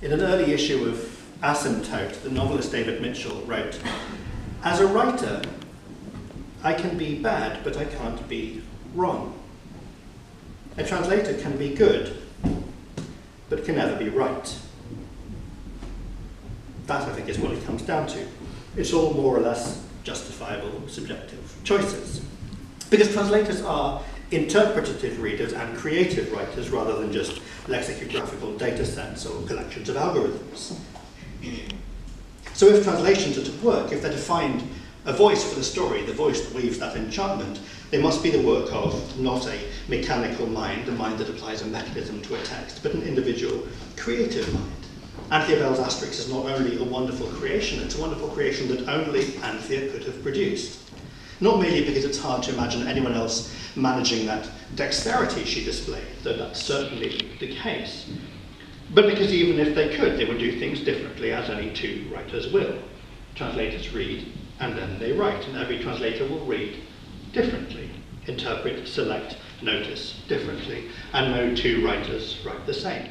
In an early issue of Asymptote, the novelist David Mitchell wrote, "As a writer, I can be bad, but I can't be wrong. A translator can be good, but can never be right." That, I think, is what it comes down to. It's all more or less justifiable subjective choices. Because translators are interpretative readers and creative writers rather than just lexicographical data sets or collections of algorithms. So if translations are to work, if they're to find a voice for the story, the voice that weaves that enchantment, they must be the work of not a mechanical mind, a mind that applies a mechanism to a text, but an individual creative mind. Anthea Bell's Asterix is not only a wonderful creation, it's a wonderful creation that only Anthea could have produced. Not merely because it's hard to imagine anyone else managing that dexterity she displayed, though that's certainly the case, but because even if they could, they would do things differently, as any two writers will. Translators read, and then they write, and every translator will read differently, interpret, select, notice differently, and no two writers write the same.